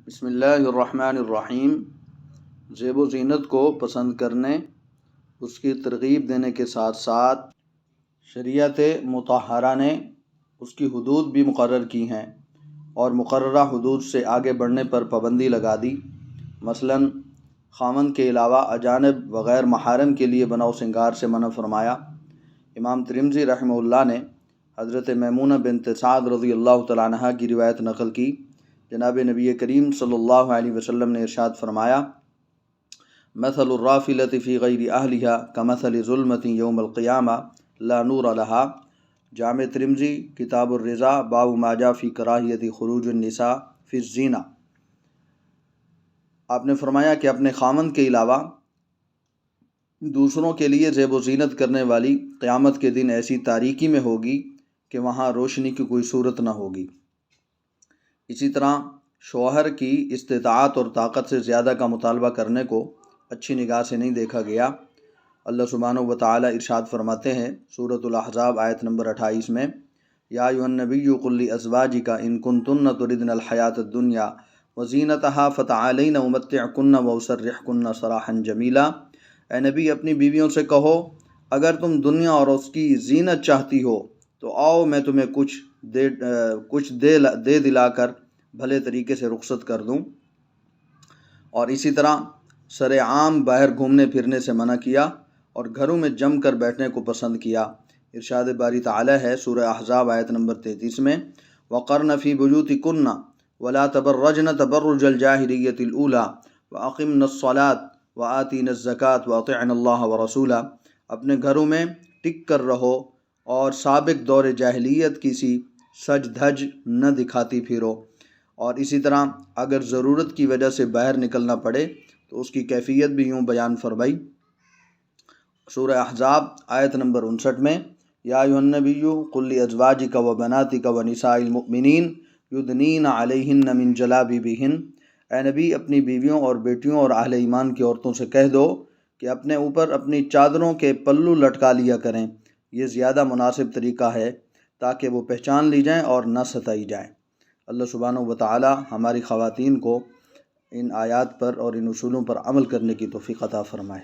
بسم اللہ الرحمن الرحیم۔ زیب و زینت کو پسند کرنے، اس کی ترغیب دینے کے ساتھ ساتھ شریعت مطہرہ نے اس کی حدود بھی مقرر کی ہیں اور مقررہ حدود سے آگے بڑھنے پر پابندی لگا دی۔ مثلاً خاوند کے علاوہ اجانب وغیر محارم کے لیے بناؤ سنگار سے منع فرمایا۔ امام ترمذی رحمہ اللہ نے حضرت میمونہ بنت سعد رضی اللہ تعالیٰ عنہا کی روایت نقل کی۔ جناب نبی کریم صلی اللہ علیہ وسلم نے ارشاد فرمایا: مثل الرافلة فی غیر اہلہا کمثل ظلمۃ یوم القیامہ لا نور لها۔ جامع ترمذی کتاب الرضا باب ما جاء فی کراہیۃ خروج النساء فی الزینہ۔ آپ نے فرمایا کہ اپنے خاوند کے علاوہ دوسروں کے لیے زیب و زینت کرنے والی قیامت کے دن ایسی تاریکی میں ہوگی کہ وہاں روشنی کی کوئی صورت نہ ہوگی۔ اسی طرح شوہر کی استطاعت اور طاقت سے زیادہ کا مطالبہ کرنے کو اچھی نگاہ سے نہیں دیکھا گیا۔ اللہ سبحانہ و تعالیٰ ارشاد فرماتے ہیں سورۃ الاحزاب آیت نمبر 28 میں: یا ایھا النبی قل لازواجک ان کنتن تردن الحیاۃ الدنیا وزینتها فتعالین امتعکن واسرحکن سراحا جمیلا۔ اے نبی، اپنی بیویوں سے کہو اگر تم دنیا اور اس کی زینت چاہتی ہو تو آؤ میں تمہیں کچھ دے دلا کر بھلے طریقے سے رخصت کر دوں۔ اور اسی طرح سر عام باہر گھومنے پھرنے سے منع کیا اور گھروں میں جم کر بیٹھنے کو پسند کیا۔ ارشاد باری تعالی ہے سورہ احزاب آیت نمبر 33 میں: وقرن فی بیوتکن ولا تبرجن تبرج الجاہلیۃ الاولی واقمن الصلاۃ وآتین الزکاۃ واطعن اللہ ورسولہ۔ اپنے گھروں میں ٹک کر رہو اور سابق دور جاہلیت کی سی سج دھج نہ دکھاتی پھرو، اور اسی طرح اگر ضرورت کی وجہ سے باہر نکلنا پڑے تو اس کی کیفیت بھی یوں بیان فرمائی۔ سورہ احزاب آیت نمبر 59 میں: یا ایھا النبی قل لازواجک وبناتک ونساء المؤمنین یدنین علیہن من جلابیبہن۔ اے نبی، اپنی بیویوں اور بیٹیوں اور اہل ایمان کی عورتوں سے کہہ دو کہ اپنے اوپر اپنی چادروں کے پلو لٹکا لیا کریں، یہ زیادہ مناسب طریقہ ہے تاکہ وہ پہچان لی جائیں اور نہ ستائی جائیں۔ اللہ سبحانہ و تعالی ہماری خواتین کو ان آیات پر اور ان اصولوں پر عمل کرنے کی توفیق عطا فرمائے۔